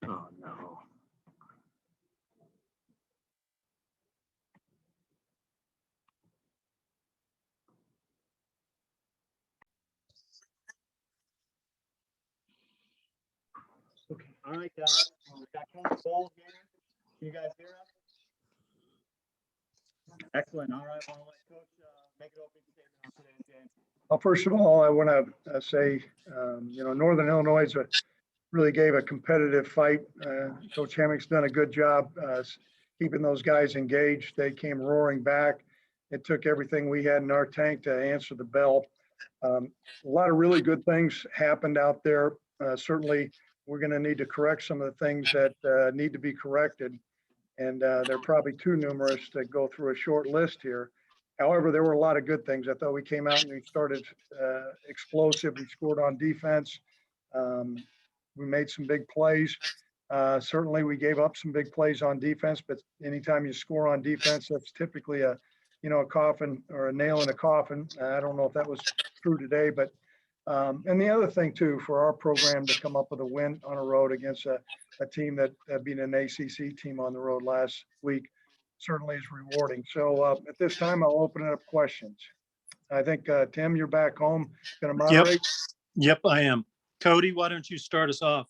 Oh, no. Okay. All right, guys. We've got Coach Ball here. Can you guys hear us? Excellent. All right. Well, let Coach make it open statement on today's game. Well, first of all, I want to say, Northern Illinois really gave a competitive fight. Coach Hammock's done a good job keeping those guys engaged. They came roaring back. It took everything we had in our tank to answer the bell. A lot of really good things happened out there. Certainly, we're going to need to correct some of the things that need to be corrected. And they're probably too numerous to go through a short list here. However, there were a lot of good things. I thought we came out and we started explosive. We scored on defense. We made some big plays. Certainly, we gave up some big plays on defense, but anytime you score on defense, that's typically a coffin or a nail in a coffin. I don't know if that was true today, but and the other thing too, for our program to come up with a win on a road against a team that beat an ACC team on the road last week certainly is rewarding. So at this time, I'll open it up questions. I think Tim, you're back home, going to moderate. Yep, I am. Cody, why don't you start us off?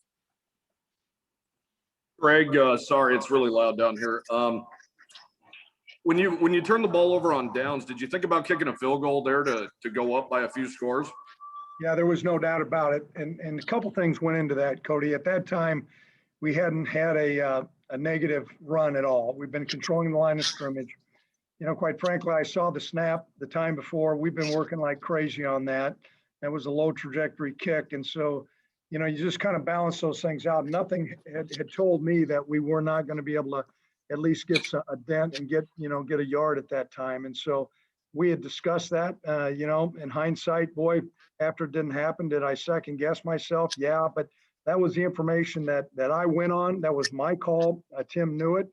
Greg, sorry, it's really loud down here. When you turn the ball over on downs, did you think about kicking a field goal there to go up by a few scores? Yeah, there was no doubt about it. And a couple things went into that, Cody. At that time, we hadn't had a negative run at all. We've been controlling the line of scrimmage. Quite frankly, I saw the snap the time before. We've been working like crazy on that. That was a low trajectory kick. And so, you just kind of balance those things out. Nothing had told me that we were not going to be able to at least get a dent and get a yard at that time. And so we had discussed that, in hindsight, boy, after it didn't happen, did I second guess myself? Yeah, but that was the information that I went on. That was my call. Tim knew it.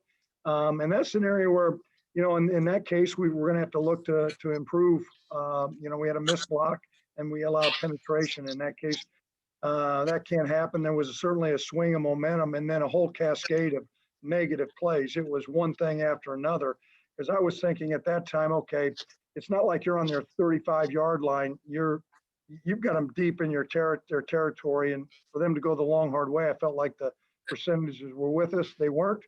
And that's an area where, in that case, we were going to have to look to improve. We had a missed block and we allowed penetration. In that case, that can't happen. There was certainly a swing of momentum and then a whole cascade of negative plays. It was one thing after another. Because I was thinking at that time, okay, it's not like you're on their 35-yard line. You've got them deep in their territory, and for them to go the long, hard way, I felt like the percentages were with us. They weren't.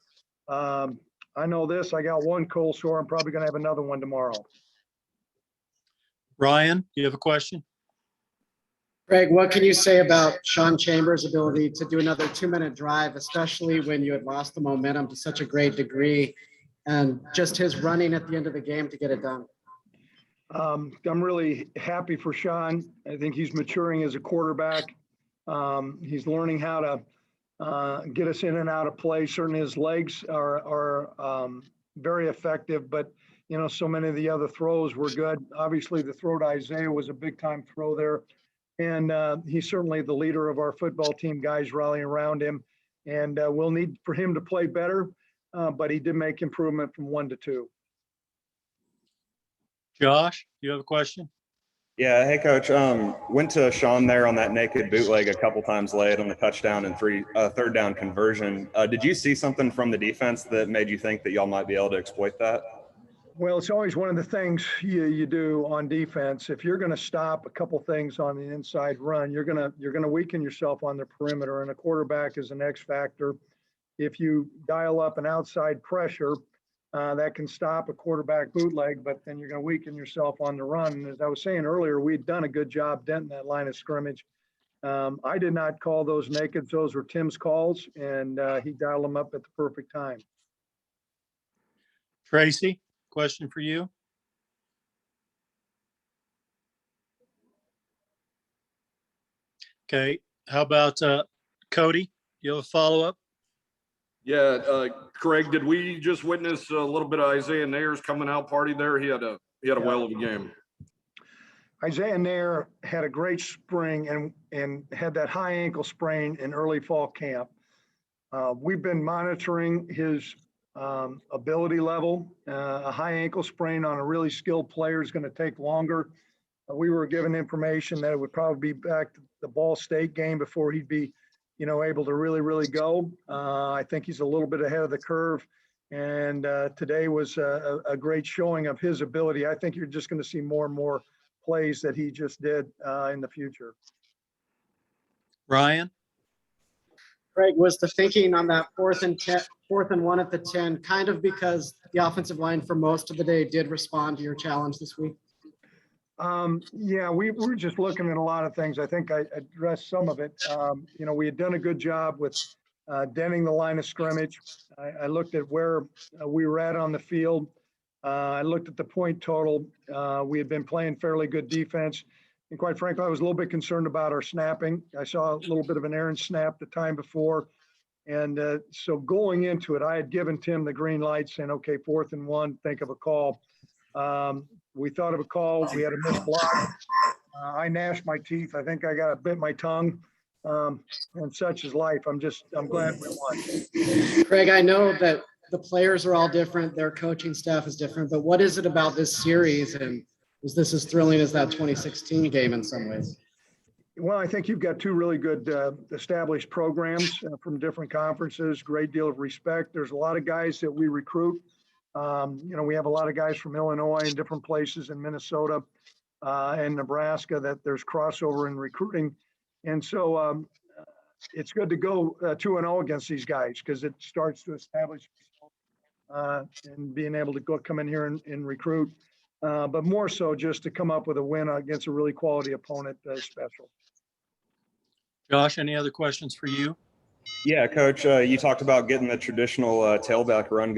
I know this. I got one cold sore. I'm probably going to have another one tomorrow. Ryan, you have a question? Greg, what can you say about Sean Chambers' ability to do another 2-minute drive, especially when you had lost the momentum to such a great degree, and just his running at the end of the game to get it done? I'm really happy for Sean. I think he's maturing as a quarterback. He's learning how to get us in and out of play. Certainly his legs are very effective, but so many of the other throws were good. Obviously the throw to Isaiah was a big time throw there. And he's certainly the leader of our football team, guys rallying around him. And we'll need for him to play better, but he did make improvement from 1 to 2. Josh, you have a question? Yeah, hey coach. Went to Sean there on that naked bootleg a couple times late on the touchdown and third down conversion. Did you see something from the defense that made you think that y'all might be able to exploit that? Well, it's always one of the things you do on defense. If you're going to stop a couple things on the inside run, you're going to weaken yourself on the perimeter, and a quarterback is an X factor. If you dial up an outside pressure, that can stop a quarterback bootleg, but then you're going to weaken yourself on the run. And as I was saying earlier, we'd done a good job denting that line of scrimmage. I did not call those nakeds. Those were Tim's calls, and he dialed them up at the perfect time. Tracy, question for you. Okay. How about Cody? You have a follow-up? Yeah, Craig, did we just witness a little bit of Isaiah Nayer's coming out party there? He had a whale of a game. Isaiah Nayer had a great spring and had that high ankle sprain in early fall camp. We've been monitoring his ability level. A high ankle sprain on a really skilled player is going to take longer. We were given information that it would probably be back to the Ball State game before he'd be able to really go. I think he's a little bit ahead of the curve. And today was a great showing of his ability. I think you're just going to see more and more plays that he just did in the future. Ryan? Craig, was the thinking on that 4th and 1 at the 10 kind of because the offensive line for most of the day did respond to your challenge this week? Yeah, we were just looking at a lot of things. I think I addressed some of it. We had done a good job with denting the line of scrimmage. I looked at where we were at on the field. I looked at the point total. We had been playing fairly good defense. And quite frankly, I was a little bit concerned about our snapping. I saw a little bit of an errant snap the time before. And so going into it, I had given Tim the green light saying, okay, 4th and 1, think of a call. We thought of a call. We had a missed block. I gnashed my teeth. I think I bit my tongue. And such is life. I'm glad we won. Craig, I know that the players are all different. Their coaching staff is different. But what is it about this series? And was this as thrilling as that 2016 game in some ways? Well, I think you've got two really good established programs from different conferences, great deal of respect. There's a lot of guys that we recruit. We have a lot of guys from Illinois and different places in Minnesota and Nebraska that there's crossover in recruiting. And so it's good to go 2-0 against these guys because it starts to establish and being able to come in here and recruit. But more so just to come up with a win against a really quality opponent is special. Josh, any other questions for you? Yeah, Coach, you talked about getting the traditional tailback run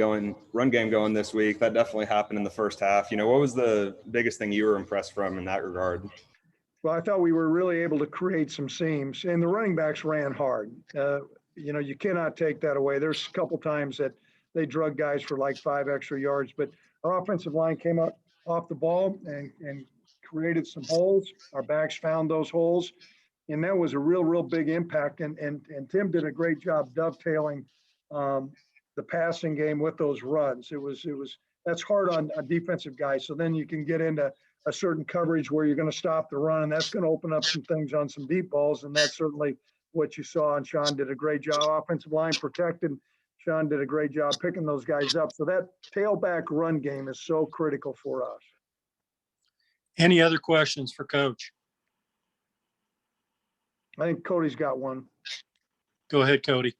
game going this week. That definitely happened in the first half. What was the biggest thing you were impressed from in that regard? Well, I thought we were really able to create some seams, and the running backs ran hard. You cannot take that away. There's a couple times that they drug guys for like 5 extra yards, but our offensive line came up off the ball and created some holes. Our backs found those holes. And that was a real big impact. And Tim did a great job dovetailing the passing game with those runs. That's hard on defensive guys. So then you can get into a certain coverage where you're going to stop the run, and that's going to open up some things on some deep balls. And that's certainly what you saw. And Sean did a great job. Offensive line protected. Sean did a great job picking those guys up. So that tailback run game is so critical for us. Any other questions for Coach? I think Cody's got one. Go ahead, Cody.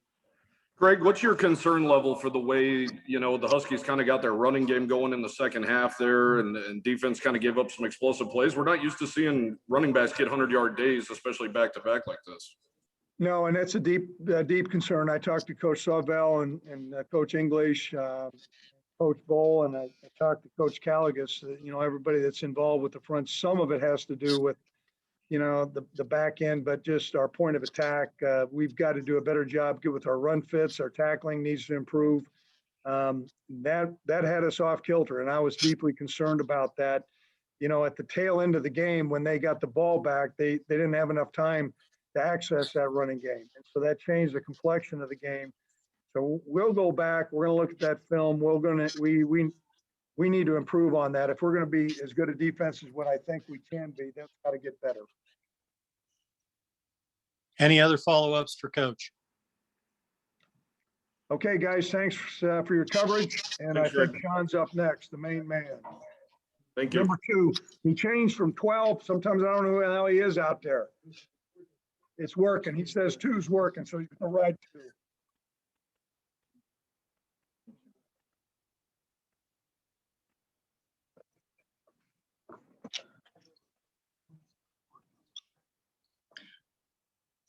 Greg, what's your concern level for the way, the Huskies kind of got their running game going in the second half there and defense kind of gave up some explosive plays? We're not used to seeing running backs get 100-yard days, especially back-to-back like this. No, and that's a deep concern. I talked to Coach Sawvell and Coach English, Coach Bowl, and I talked to Coach Caligas, everybody that's involved with the front. Some of it has to do with the back end, but just our point of attack. We've got to do a better job with our run fits. Our tackling needs to improve. That had us off kilter, and I was deeply concerned about that. At the tail end of the game, when they got the ball back, they didn't have enough time to access that running game. And so that changed the complexion of the game. So we'll go back. We're going to look at that film. We need to improve on that. If we're going to be as good a defense as what I think we can be, that's got to get better. Any other follow-ups for Coach? Okay, guys, thanks for your coverage. And Thanks, I think Rick. Sean's up next, the main man. Thank you. Number 2, he changed from 12. Sometimes I don't know who the hell he is out there. It's working. He says 2's working, so he's going to ride 2.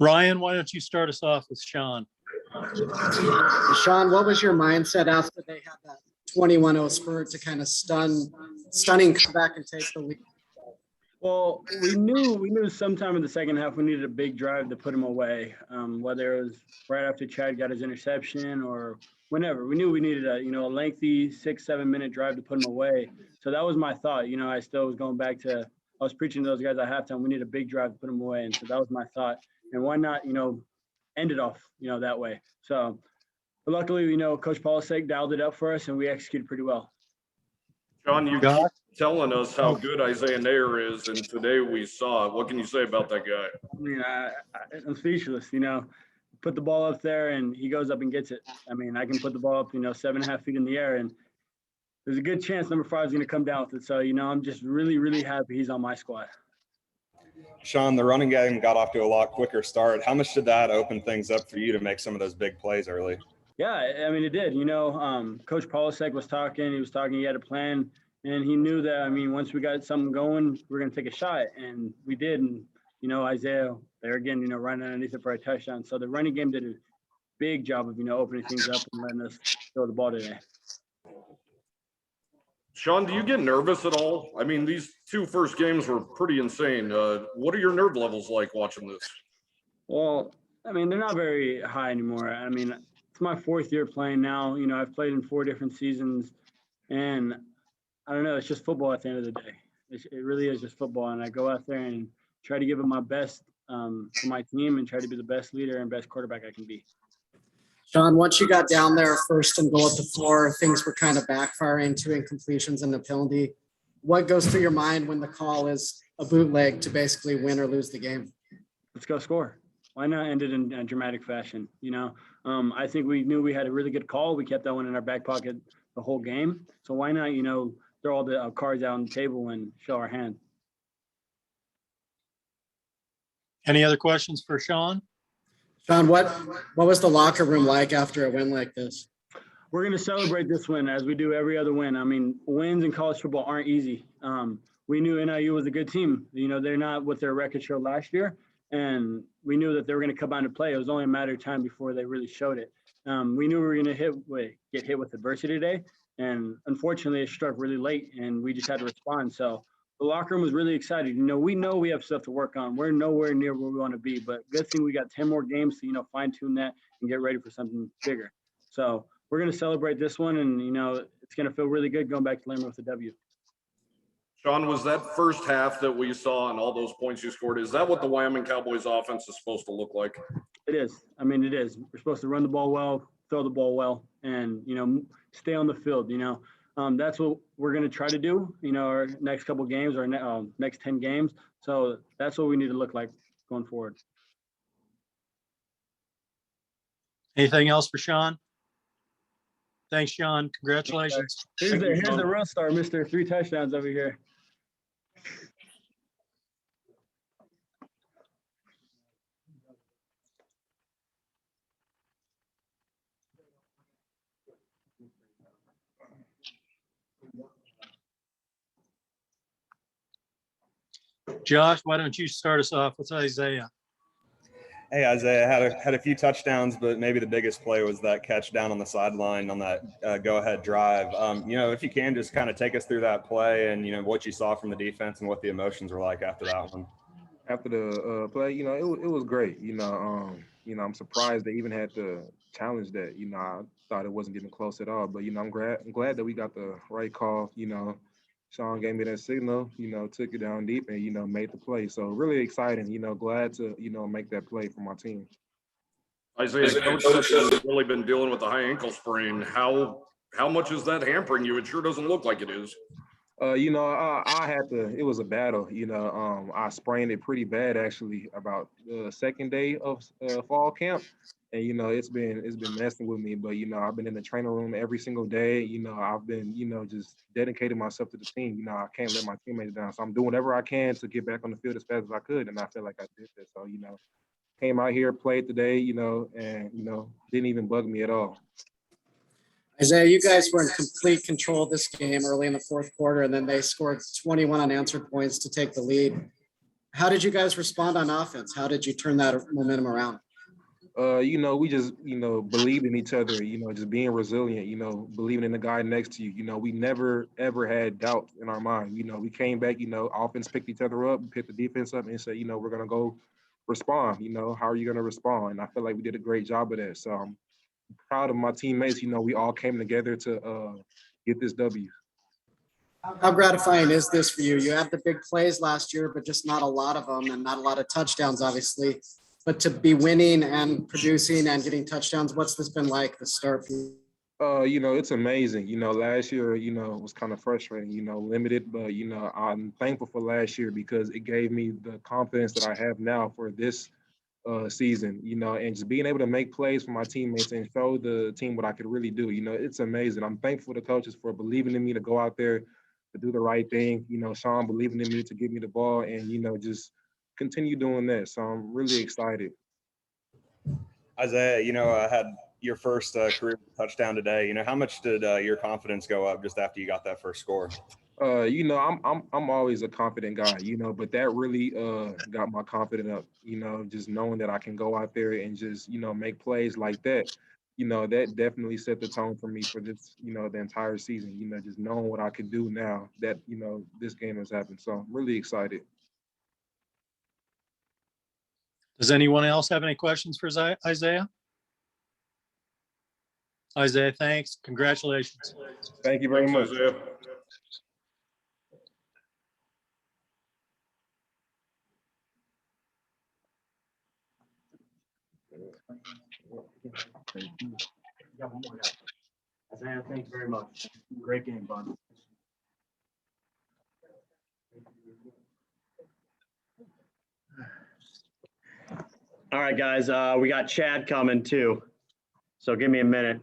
Ryan, why don't you start us off with Sean? Sean, what was your mindset after they had that 21-0 spurt to kind of stunning comeback and take the lead? Well, we knew sometime in the second half we needed a big drive to put him away, whether it was right after Chad got his interception or whenever. We knew we needed a lengthy 6-7 minute drive to put him away. So that was my thought. I still was going back to I was preaching to those guys at halftime. We need a big drive to put him away, and so that was my thought. And why not end it off that way? So, but luckily Coach Polisek dialed it up for us, and we executed pretty well. John, you keep telling us how good Isaiah Nair is, and today we saw it. What can you say about that guy? I mean, I'm speechless. put the ball up there and he goes up and gets it. I mean, I can put the ball up, 7.5 feet in the air, and there's a good chance number 5 is going to come down with it. So, I'm just really, really happy he's on my squad. Sean, the running game got off to a lot quicker start. How much did that open things up for you to make some of those big plays early? Yeah, I mean, it did. Coach Polisek was talking. He was talking. He had a plan, and he knew that. I mean, once we got something going, we're going to take a shot, and we did. And Isaiah there again, running underneath it for a touchdown. So the running game did a big job of opening things up and letting us throw the ball today. Sean, do you get nervous at all? I mean, these 2 first games were pretty insane. What are your nerve levels like watching this? Well, I mean, they're not very high anymore. I mean, it's my 4th year playing now. I've played in 4 different seasons, and I don't know. It's just football at the end of the day. It really is just football, and I go out there and try to give it my best for my team and try to be the best leader and best quarterback I can be. Sean, once you got down there, 1st and goal at the 4, things were kind of backfiring, 2 incompletions and a penalty. What goes through your mind when the call is a bootleg to basically win or lose the game? Let's go score. Why not end it in a dramatic fashion? I think we knew we had a really good call. We kept that one in our back pocket the whole game. So why not, throw all the cards out on the table and show our hand? Any other questions for Sean? Sean, what was the locker room like after a win like this? We're going to celebrate this win as we do every other win. I mean, wins in college football aren't easy. We knew NIU was a good team. They're not what their record showed last year, and we knew that they were going to come out and play. It was only a matter of time before they really showed it. We knew we were going to get hit with adversity today, and unfortunately, it struck really late, and we just had to respond. So the locker room was really excited. We know we have stuff to work on. We're nowhere near where we want to be, but good thing we got 10 more games to, fine-tune that and get ready for something bigger. So we're going to celebrate this one, and, it's going to feel really good going back to Lamar with a W. Sean, was that first half that we saw and all those points you scored, is that what the Wyoming Cowboys offense is supposed to look like? It is. I mean, it is. We're supposed to run the ball well, throw the ball well, and, stay on the field, That's what we're going to try to do, our next couple games or next 10 games. So that's what we need to look like going forward. Anything else for Sean? Thanks, Sean. Congratulations. Here's the real star, Mr. 3 touchdowns over here. Josh, why don't you start us off with Isaiah? Hey, Isaiah had a few touchdowns, but maybe the biggest play was that catch down on the sideline on that go-ahead drive. If you can, just kind of take us through that play and, what you saw from the defense and what the emotions were like after that one. After the play, it was great. I'm surprised they even had to challenge that. I thought it wasn't getting close at all. But, I'm glad that we got the right call. Sean gave me that signal, took it down deep and, made the play. So really exciting, glad to, make that play for my team. Isaiah, Coach said you've really been dealing with the high ankle sprain. How much is that hampering you? It sure doesn't look like it is. I had to, it was a battle, I sprained it pretty bad actually about the second day of fall camp. And, it's been messing with me, but, I've been in the training room every single day. I've been, just dedicating myself to the team. I can't let my teammates down. So I'm doing whatever I can to get back on the field as fast as I could. And I feel like I did that. So, came out here, played today, and, didn't even bug me at all. Isaiah, you guys were in complete control of this game early in the 4th quarter, and then they scored 21 unanswered points to take the lead. How did you guys respond on offense? How did you turn that momentum around? We just, believed in each other, just being resilient, believing in the guy next to you. We never, ever had doubt in our mind. We came back, offense picked each other up, picked the defense up and said, we're going to go respond. How are you going to respond? And I feel like we did a great job of that. So I'm proud of my teammates. We all came together to get this W. How gratifying is this for you? You had the big plays last year, but just not a lot of them and not a lot of touchdowns, obviously. But to be winning and producing and getting touchdowns, what's this been like, the start? It's amazing. Last year, was kind of frustrating, limited, but, I'm thankful for last year because it gave me the confidence that I have now for this season, and just being able to make plays for my teammates and show the team what I could really do. It's amazing. I'm thankful to coaches for believing in me to go out there to do the right thing. Sean believing in me to give me the ball and, just continue doing that. So I'm really excited. Isaiah, had your first career touchdown today. How much did your confidence go up just after you got that first score? I'm always a confident guy, but that really got my confidence up, just knowing that I can go out there and just, make plays like that. That definitely set the tone for me for this, the entire season, just knowing what I can do now that, this game has happened. So I'm really excited. Does anyone else have any questions for Isaiah? Isaiah, thanks. Congratulations. Thank you very Thanks, much. Isaiah. Got one more guy. Isaiah, thank you very much. Great game, bud. All right, guys, we got Chad coming too. So give me a minute.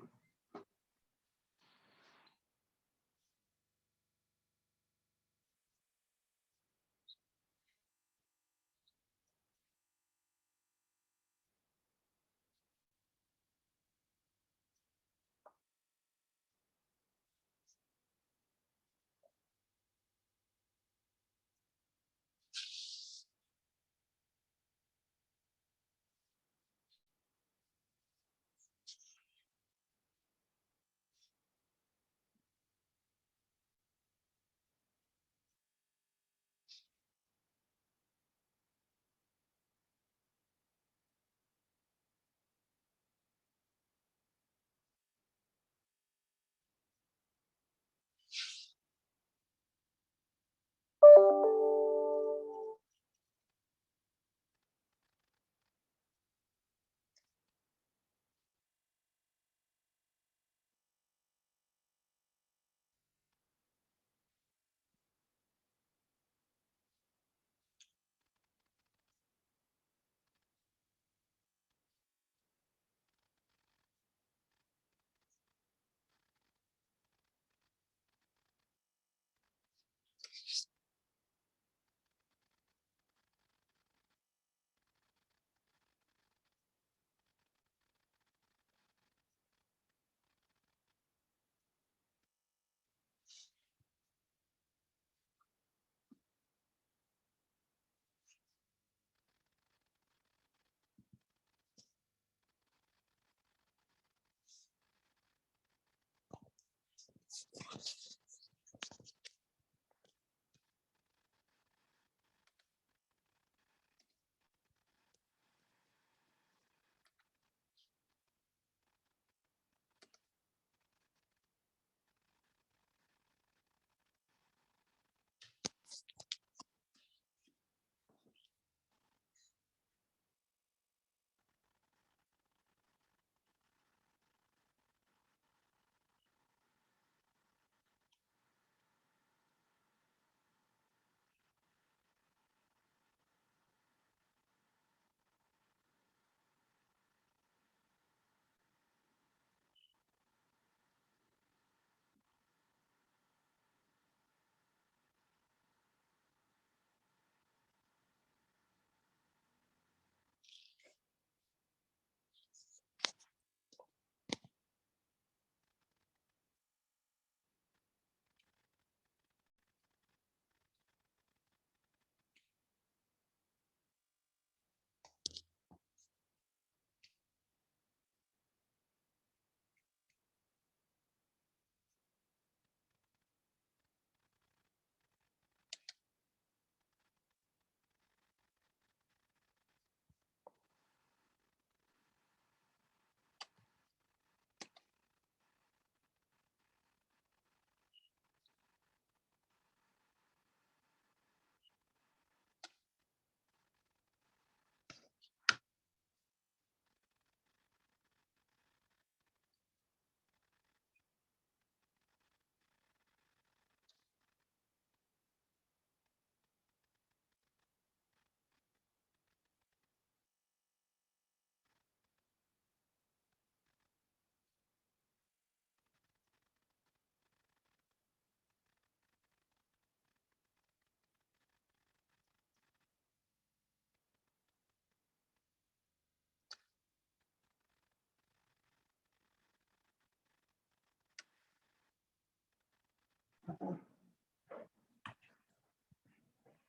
All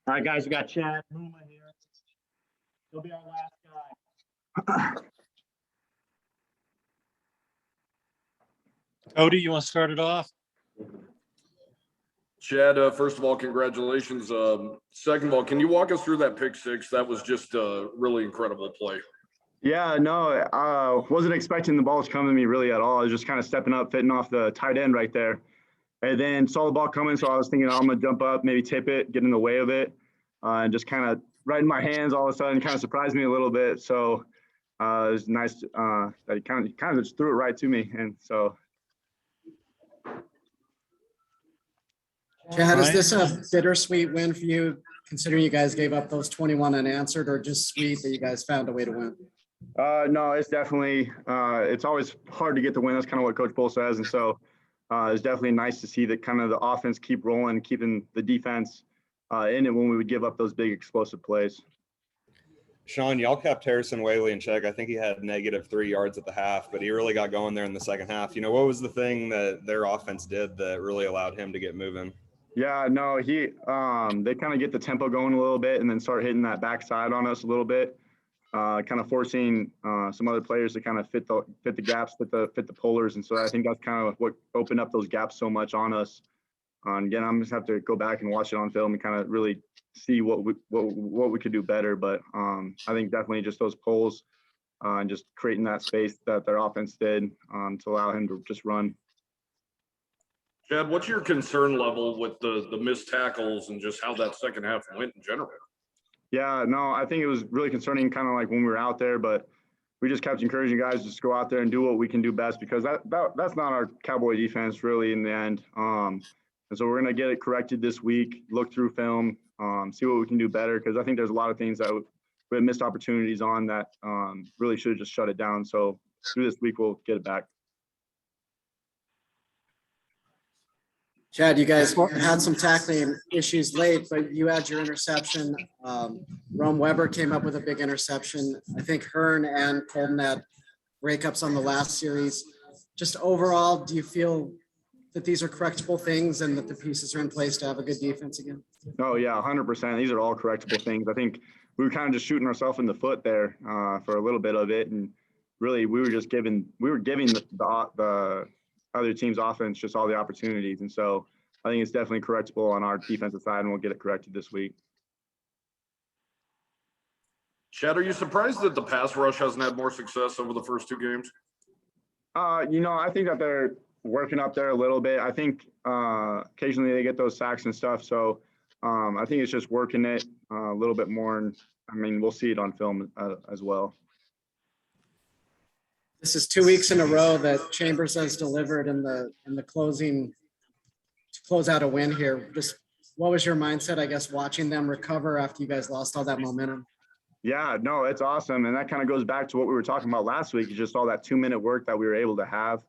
right, guys, we got Chad Muma here. He'll be our last guy. Cody, you want to start it off? Chad, first of all, congratulations. Second of all, can you walk us through that pick six? That was just a really incredible play. Yeah, no, wasn't expecting the ball to come to me really at all. I was just kind of stepping up, fitting off the tight end right there. And then saw the ball coming, so I was thinking I'm going to jump up, maybe tip it, get in the way of it, and just kind of right in my hands all of a sudden kind of surprised me a little bit. So it was nice that he kind of just threw it right to me. And so. Chad, is this a bittersweet win for you, considering you guys gave up those 21 unanswered, or just sweet that you guys found a way to win? No, it's definitely, it's always hard to get the win. That's kind of what Coach Bull says. And so it's definitely nice to see that kind of the offense keep rolling, keeping the defense in it when we would give up those big explosive plays. Sean, y'all kept Harrison Whaley in check. I think he had -3 yards at the half, but he really got going there in the second half. You know, what was the thing that their offense did that really allowed him to get moving? Yeah, no, they kind of get the tempo going a little bit and then start hitting that backside on us a little bit, kind of forcing some other players to kind of fit the gaps, fit the pullers. And so I think that's kind of what opened up those gaps so much on us. Again, I'm just have to go back and watch it on film and kind of really see what we could do better. But I think definitely just those pulls and just creating that space that their offense did to allow him to just run. Chad, what's your concern level with the missed tackles and just how that second half went in general? Yeah, no, I think it was really concerning kind of like when we were out there, but we just kept encouraging guys just to go out there and do what we can do best, because that's not our Cowboy defense really in the end. And so we're going to get it corrected this week, look through film, see what we can do better, because I think there's a lot of things that we had missed opportunities on that really should have just shut it down. So through this week, we'll get it back. Chad, you guys had some tackling issues late, but you had your interception. Rome Weber came up with a big interception. I think Hearn and Colton had breakups on the last series. Just overall, do you feel that these are correctable things and that the pieces are in place to have a good defense again? Oh yeah, 100%. These are all correctable things. I think we were kind of just shooting ourselves in the foot there for a little bit of it, and really we were giving the other team's offense just all the opportunities. And so I think it's definitely correctable on our defensive side, and we'll get it corrected this week. Chad, are you surprised that the pass rush hasn't had more success over the first two games? I think that they're working up there a little bit. I think occasionally they get those sacks and stuff. So I think it's just working it a little bit more. And I mean, we'll see it on film as well. This is 2 weeks in a row that Chambers has delivered in the closing to close out a win here. Just what was your mindset, I guess, watching them recover after you guys lost all that momentum? Yeah, no, it's awesome. And that kind of goes back to what we were talking about last week, just all that 2-minute work that we were able to have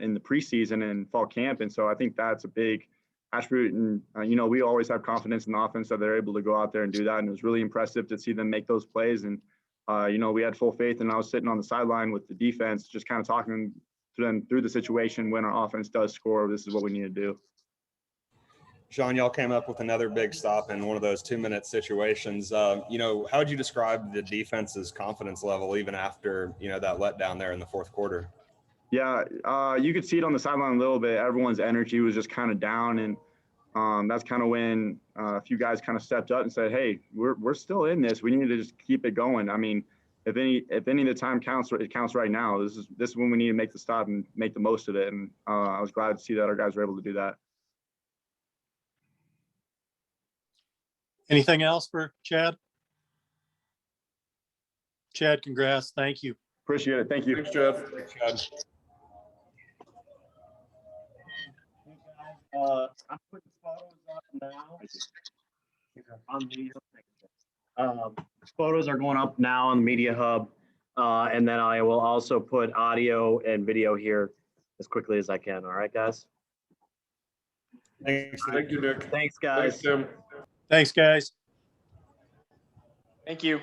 in the preseason and fall camp. And so I think that's a big attribute. And, we always have confidence in the offense that they're able to go out there and do that. And it was really impressive to see them make those plays. And, we had full faith, and I was sitting on the sideline with the defense, just kind of talking to them through the situation. When our offense does score, this is what we need to do. Sean, y'all came up with another big stop in one of those 2-minute situations. How would you describe the defense's confidence level even after, that letdown there in the fourth quarter? Yeah, you could see it on the sideline a little bit. Everyone's energy was just kind of down, and that's kind of when a few guys kind of stepped up and said, "Hey, we're still in this. We need to just keep it going." I mean, if any of the time counts, it counts right now. This is when we need to make the stop and make the most of it. And I was glad to see that our guys were able to do that. Anything else for Chad? Chad, congrats. Thank you. Appreciate it. Thank you. Thanks, Chad. Thanks, Chad. I'm putting photos up now. On the media hub. Photos are going up now on the media hub, and then I will also put audio and video here as quickly as I can. All right, guys. Thanks. Thank you, Nick. Thanks, guys. Thanks, Tim. Thanks, guys. Thank you.